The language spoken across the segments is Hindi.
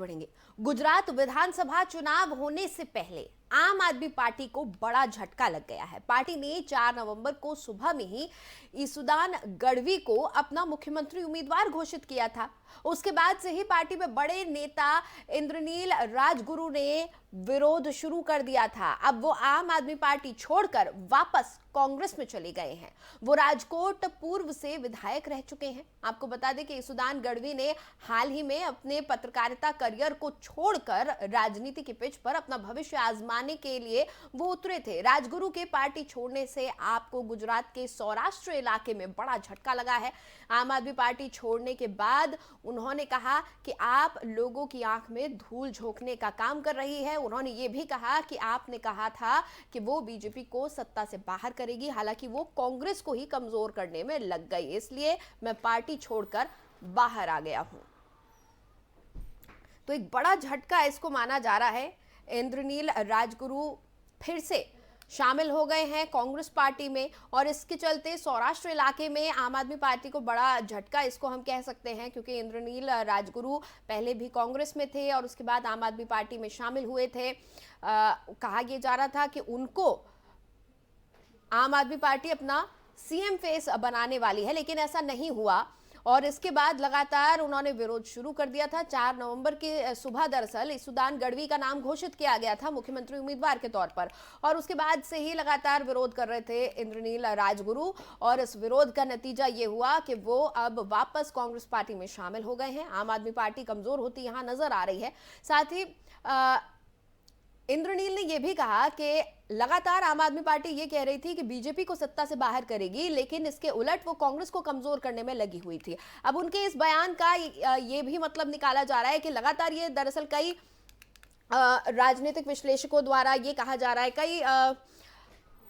बढ़ेंगे। गुजरात विधानसभा चुनाव होने से पहले आम आदमी पार्टी को बड़ा झटका लग गया है। पार्टी ने 4 नवंबर को सुबह में ही ईसुदान गढ़वी को अपना मुख्यमंत्री उम्मीदवार घोषित किया था। उसके बाद से ही पार्टी में बड़े नेता इंद्रनील राजगुरु ने विरोध शुरू कर दिया था। अब वो आम आदमी पार्टी छोड़कर वापस कांग्रेस में चले गए हैं। वो राजकोट पूर्व से विधायक रह चुके हैं। आपको बता दें कि ईसुदान गढ़वी ने हाल ही में अपने पत्रकारिता करियर को छोड़कर राजनीति की पिच पर अपना भविष्य आजमाने के लिए वो उतरे थे। राजगुरु के पार्टी छोड़ने से आपको गुजरात के सौराष्ट्र इलाके में बड़ा झटका लगा है। आम आदमी पार्टी छोड़ने के बाद उन्होंने कहा कि आप लोगों की आंख में धूल झोंकने का काम कर रही है। उन्होंने ये भी कहा कि आपने कहा था कि वो बीजेपी को सत्ता से बाहर करेगी, हालांकि वो कांग्रेस को ही कमजोर करने में लग गई, इसलिए मैं पार्टी छोड़कर बाहर आ गया हूं। तो एक बड़ा झटका इसको माना जा रहा है। इंद्रनील राजगुरु फिर से शामिल हो गए हैं कांग्रेस पार्टी में और इसके चलते सौराष्ट्र इलाके में आम आदमी पार्टी को बड़ा झटका इसको हम कह सकते हैं, क्योंकि इंद्रनील राजगुरु पहले भी कांग्रेस में थे और उसके बाद आम आदमी पार्टी में शामिल हुए थे। कहा यह जा रहा था कि उनको आम आदमी पार्टी अपना सीएम फेस बनाने वाली है, लेकिन ऐसा नहीं हुआ और इसके बाद लगातार उन्होंने विरोध शुरू कर दिया था। 4 नवंबर की सुबह दरअसल ईसुदान गढ़वी का नाम घोषित किया गया था मुख्यमंत्री उम्मीदवार के तौर पर और उसके बाद से ही लगातार विरोध कर रहे थे इंद्रनील राजगुरु और इस विरोध का नतीजा ये हुआ कि वो अब वापस कांग्रेस पार्टी में शामिल हो गए हैं। आम आदमी पार्टी कमजोर होती यहां नजर आ रही है। साथ ही इंद्रनील ने यह भी कहा कि लगातार आम आदमी पार्टी ये कह रही थी कि बीजेपी को सत्ता से बाहर करेगी, लेकिन इसके उलट वो कांग्रेस को कमजोर करने में लगी हुई थी। अब उनके इस बयान का ये भी मतलब निकाला जा रहा है कि लगातार ये दरअसल कई राजनीतिक विश्लेषकों द्वारा ये कहा जा रहा है, कई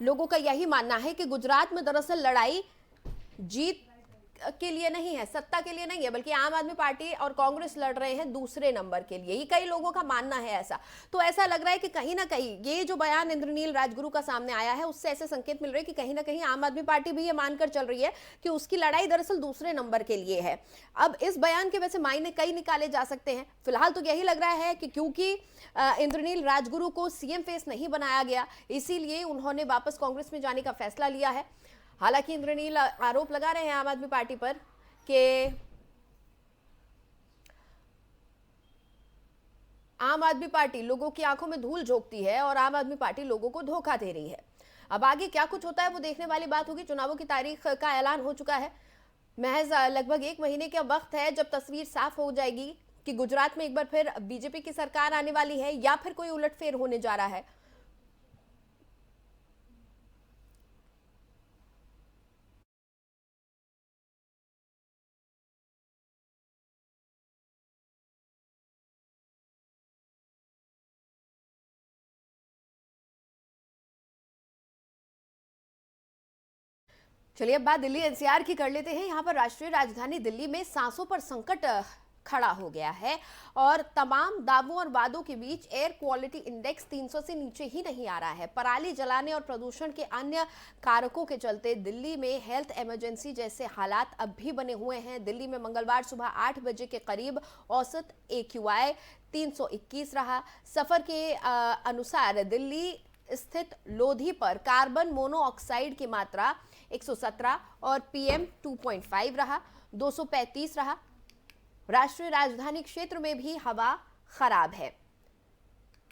लोगों का यही मानना है कि गुजरात में दरअसल लड़ाई जीत के लिए नहीं है, सत्ता के लिए नहीं है, बल्कि आम आदमी पार्टी और कांग्रेस लड़ रहे हैं दूसरे नंबर के लिए। ये कई लोगों का मानना है ऐसा। तो ऐसा लग रहा है कि कहीं ना कहीं ये जो बयान इंद्रनील राजगुरु का सामने आया है उससे ऐसे संकेत मिल रहे हैं कि कहीं ना कहीं आम आदमी पार्टी भी ये मानकर चल रही है कि उसकी लड़ाई दरअसल दूसरे नंबर के लिए है। अब इस बयान के वैसे मायने कई निकाले जा सकते हैं। फिलहाल तो यही लग रहा है कि क्योंकि इंद्रनील राजगुरु को सीएम फेस नहीं बनाया गया, इसीलिए उन्होंने वापस कांग्रेस में जाने का फैसला लिया है। हालांकि इंद्रनील आरोप लगा रहे हैं आम आदमी पार्टी पर कि आम आदमी पार्टी लोगों की आंखों में धूल झोंकती है और आम आदमी पार्टी लोगों को धोखा दे रही है। अब आगे क्या कुछ होता है वो देखने वाली बात होगी। चुनावों की तारीख का ऐलान हो चुका है। महज लगभग 1 महीने का वक्त है जब तस्वीर साफ हो जाएगी कि गुजरात में एक बार फिर बीजेपी की सरकार आने वाली है या फिर कोई उलटफेर होने जा रहा है। चलिए अब बात दिल्ली एनसीआर की कर लेते हैं। यहाँ पर राष्ट्रीय राजधानी दिल्ली में सांसों पर संकट खड़ा हो गया है और तमाम दावों और वादों के बीच एयर क्वालिटी इंडेक्स 300 से नीचे ही नहीं आ रहा है। पराली जलाने और प्रदूषण के अन्य कारकों के चलते दिल्ली में हेल्थ इमरजेंसी जैसे हालात अब भी बने हुए हैं। दिल्ली में मंगलवार सुबह 8 बजे के करीब औसत AQI 321 रहा। सफर के अनुसार दिल्ली स्थित लोधी पर कार्बन मोनोऑक्साइड की मात्रा 117 और PM 2.5 रहा, 235 रहा। राष्ट्रीय राजधानी क्षेत्र में भी हवा खराब है।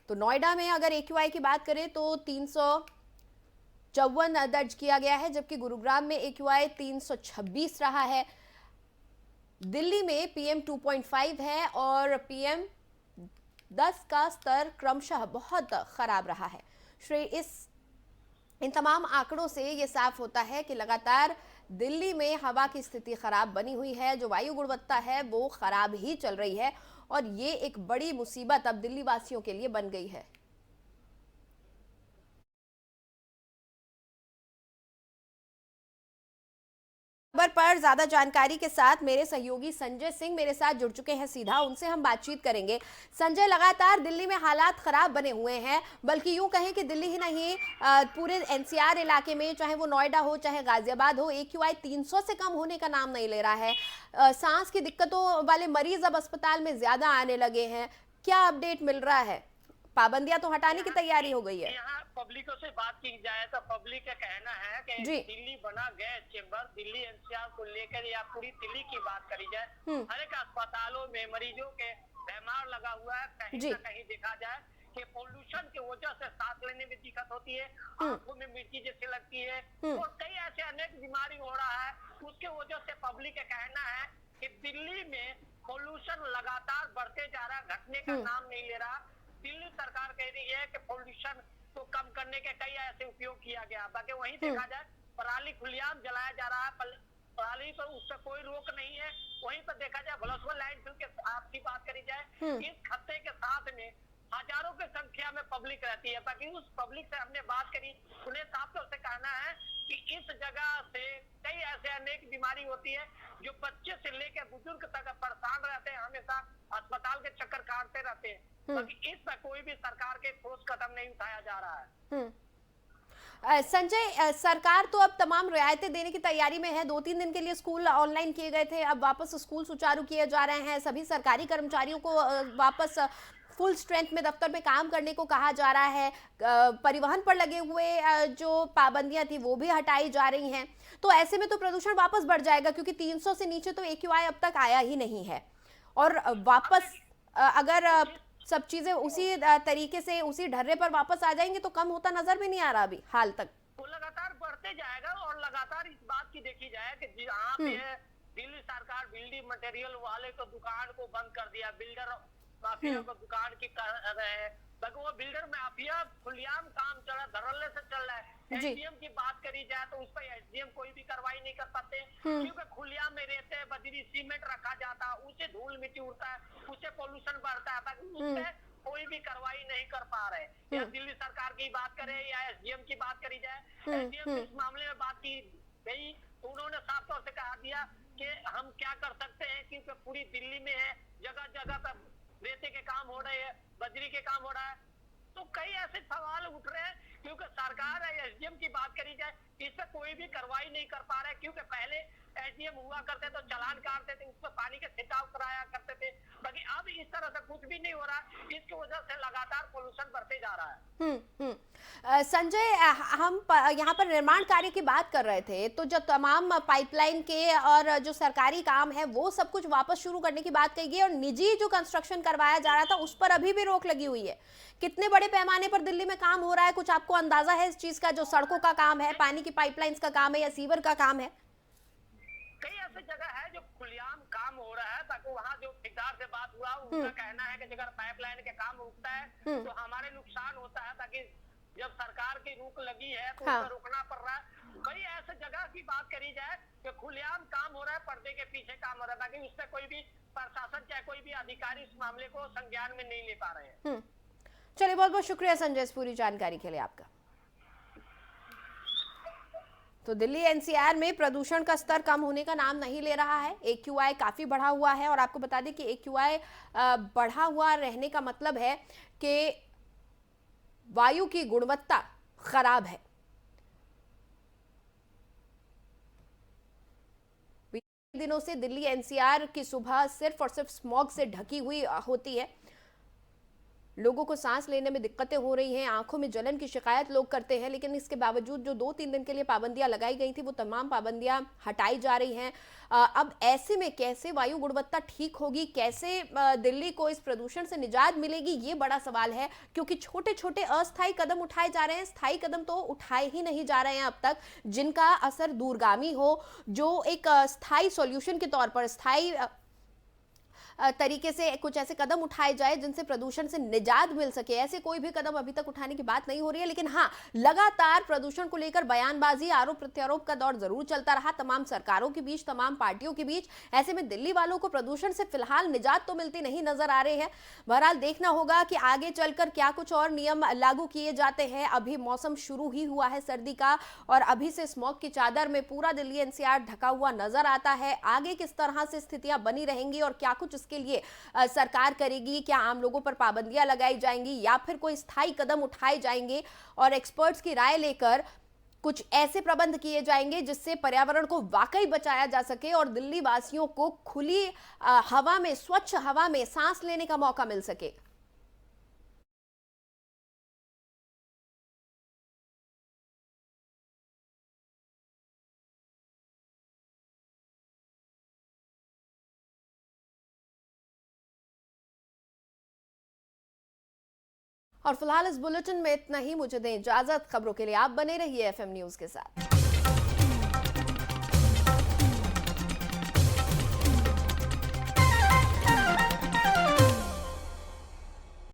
तो नोएडा में अगर AQI की बात करें तो 354 दर्ज किया गया है, जबकि गुरुग्राम में AQI 326 रहा है। दिल्ली में PM 2.5 है और PM 10 का स्तर क्रमशः बहुत खराब रहा है। इन तमाम आंकड़ों से ये साफ होता है कि लगातार दिल्ली में हवा की स्थिति खराब बनी हुई है। जो वायु गुणवत्ता है वो खराब ही चल रही है और ये एक बड़ी मुसीबत अब दिल्ली वासियों के लिए बन गई है। खबर पर ज्यादा जानकारी के साथ मेरे सहयोगी संजय सिंह मेरे साथ जुड़ चुके हैं, सीधा उनसे हम बातचीत करेंगे। संजय, लगातार दिल्ली में हालात खराब बने हुए हैं, बल्कि यूं कहें कि दिल्ली ही नहीं पूरे एनसीआर इलाके में, चाहे वो नोएडा हो चाहे गाजियाबाद हो, AQI 300 से कम होने का नाम नहीं ले रहा है। सांस की दिक्कतों वाले मरीज अब अस्पताल में ज्यादा आने लगे हैं। क्या अपडेट मिल रहा है? पाबंदियां तो हटाने की तैयारी हो गई है। यहाँ पब्लिकों से बात की जाए तो पब्लिक का कहना है कि जी। दिल्ली बना गैस चेंबर, दिल्ली एनसीआर को लेकर या पूरी दिल्ली की बात करी जाए, हम्म। हर एक अस्पतालों में मरीजों के बीमार लगा हुआ है। कहीं जी। ना कहीं देखा जाए कि पोल्यूशन की वजह से सांस लेने में दिक्कत होती है, हम्म। आंखों में मिर्ची जैसे लगती है हम्म। और कई ऐसे अनेक बीमारी हो रहा है। उसके वजह से पब्लिक का कहना है कि दिल्ली में पोल्यूशन लगातार बढ़ते जा रहा है, घटने का हम्म। नाम नहीं ले रहा। दिल्ली सरकार कह रही है कि पोल्यूशन को कम करने के कई ऐसे उपयोग किया गया, बाकी वहीं देखा जाए पराली खुलेआम जलाया जा रहा है, पराली पर उस पर कोई रोक नहीं है। वहीं पर देखा जाए भलसवा लैंडफिल के आपकी बात करी जाए, इस खत्ते के साथ में हजारों की संख्या में पब्लिक रहती है। बाकी उस पब्लिक से हमने बात करी, उन्हें साफ तौर से कहना है कि इस जगह से कई ऐसे अनेक बीमारी होती है जो बच्चे से लेकर बुजुर्ग तक परेशान रहते हैं, हमेशा अस्पताल के चक्कर काटते रहते हैं। बाकी इस पर कोई भी सरकार के ठोस कदम नहीं उठाया जा रहा है। संजय, सरकार तो अब तमाम रियायतें देने की तैयारी में है। 2-3 दिन के लिए स्कूल ऑनलाइन किए गए थे, अब वापस स्कूल सुचारू किए जा रहे हैं। सभी सरकारी कर्मचारियों को वापस फुल स्ट्रेंथ में दफ्तर में काम करने को कहा जा रहा है। परिवहन पर लगे हुए जो पाबंदियां थी वो भी हटाई जा रही हैं। तो ऐसे में तो प्रदूषण वापस बढ़ जाएगा, क्योंकि 300 से नीचे तो AQI अब तक आया ही नहीं है। और वापस अगर सब चीजें उसी तरीके से उसी ढर्रे पर वापस आ जाएंगे तो कम होता नजर भी नहीं आ रहा अभी हाल तक। वो लगातार बढ़ते जाएगा और लगातार इस बात की देखी जाए कि जहाँ पे दिल्ली सरकार बिल्डिंग मटेरियल वाले को दुकान को बंद कर दिया, बिल्डर माफिया को दुकान की कर रहे हैं, वो बिल्डर माफिया खुलेआम काम चल रहा, धड़ल्ले से चल रहा है। एसडीएम की बात करी जाए तो उस पर एसडीएम कोई भी कार्रवाई नहीं कर पाते, क्योंकि खुलेआम में रहते हैं, बजरी सीमेंट रखा जाता है, उससे धूल मिट्टी उड़ता है, उससे पोल्यूशन बढ़ता है, उससे कोई भी कार्रवाई नहीं कर पा रहे। या दिल्ली सरकार की बात करें या एसडीएम की बात करी जाए, एसडीएम इस मामले में बात की गई तो उन्होंने साफ तौर से कहा दिया कि हम क्या कर सकते हैं, क्योंकि पूरी दिल्ली में है, जगह जगह पर रेते के काम हो रहे हैं, बजरी के काम हो रहा है। तो कई ऐसे सवाल उठ रहे हैं, क्योंकि सरकार है, एसडीएम की बात करी जाए इस पर कोई भी कार्रवाई नहीं कर पा रहा है। क्योंकि पहले एसडीएम हुआ करते तो चालान काटते थे, उस पर पानी का छिड़काव कराया करते थे, बाकी अब इस तरह से कुछ भी नहीं हो रहा है। इसकी वजह से लगातार पोल्यूशन बढ़ते जा रहा है। संजय, हम यहाँ पर निर्माण कार्य की बात कर रहे थे, तो जो तमाम पाइपलाइन के और जो सरकारी काम है वो सब कुछ वापस शुरू करने की बात कही गई, और निजी जो कंस्ट्रक्शन करवाया जा रहा था उस पर अभी भी रोक लगी हुई है। कितने बड़े पैमाने पर दिल्ली में काम हो रहा है, कुछ आपको अंदाजा है इस चीज का? जो सड़कों का काम है, पानी की पाइपलाइंस का काम है या सीवर का काम है? कई ऐसी जगह है जो खुलेआम काम हो रहा है, ताकि वहाँ जो ठेकेदार से बात हुआ उनका कहना है कि अगर पाइपलाइन के काम रुकता है तो हमारे नुकसान होता है, ताकि जब सरकार की रोक लगी है तो उसको रोकना पड़ रहा है। कई ऐसे जगह की बात करी जाए कि खुलेआम काम हो रहा है, पर्दे के पीछे काम हो रहा है, ताकि उस पर कोई भी प्रशासन चाहे कोई भी अधिकारी इस मामले को संज्ञान में नहीं ले पा रहे हैं। चलिए, बहुत बहुत शुक्रिया संजय इस पूरी जानकारी के लिए आपका। तो दिल्ली एनसीआर में प्रदूषण का स्तर कम होने का नाम नहीं ले रहा है। AQI काफी बढ़ा हुआ है, और आपको बता दें कि AQI बढ़ा हुआ रहने का मतलब है कि वायु की गुणवत्ता खराब है। दिनों से दिल्ली एनसीआर की सुबह सिर्फ और सिर्फ स्मॉग से ढकी हुई होती है। लोगों को सांस लेने में दिक्कतें हो रही हैं, आंखों में जलन की शिकायत लोग करते हैं, लेकिन इसके बावजूद जो 2-3 दिन के लिए पाबंदियां लगाई गई थी वो तमाम पाबंदियां हटाई जा रही हैं। अब ऐसे में कैसे वायु गुणवत्ता ठीक होगी, कैसे दिल्ली को इस प्रदूषण से निजात मिलेगी, ये बड़ा सवाल है। क्योंकि छोटे छोटे अस्थायी कदम उठाए जा रहे हैं, स्थायी कदम तो उठाए ही नहीं जा रहे हैं अब तक, जिनका असर दूरगामी हो, जो एक स्थायी सॉल्यूशन के तौर पर स्थायी तरीके से कुछ ऐसे कदम उठाए जाए जिनसे प्रदूषण से निजात मिल सके। ऐसे कोई भी कदम अभी तक उठाने की बात नहीं हो रही है। लेकिन हाँ, लगातार प्रदूषण को लेकर बयानबाजी, आरोप प्रत्यारोप का दौर जरूर चलता रहा तमाम सरकारों के बीच, तमाम पार्टियों के बीच। ऐसे में दिल्ली वालों को प्रदूषण से फिलहाल निजात तो मिलती नहीं नजर आ रही है। बहरहाल देखना होगा कि आगे चलकर क्या कुछ और नियम लागू किए जाते हैं। अभी मौसम शुरू ही हुआ है सर्दी का, और अभी से स्मॉग की चादर में पूरा दिल्ली एनसीआर ढका हुआ नजर आता है। आगे किस तरह से स्थितियां बनी रहेंगी और क्या कुछ इसके लिए सरकार करेगी, क्या आम लोगों पर पाबंदियां लगाई जाएंगी या फिर कोई स्थायी कदम उठाए जाएंगे और एक्सपर्ट्स की राय लेकर कुछ ऐसे प्रबंध किए जाएंगे जिससे पर्यावरण को वाकई बचाया जा सके और दिल्ली वासियों को खुली हवा में, स्वच्छ हवा में सांस लेने का मौका मिल सके। और फिलहाल इस बुलेटिन में इतना ही। मुझे दें इजाजत। खबरों के लिए आप बने रहिए FM न्यूज के साथ।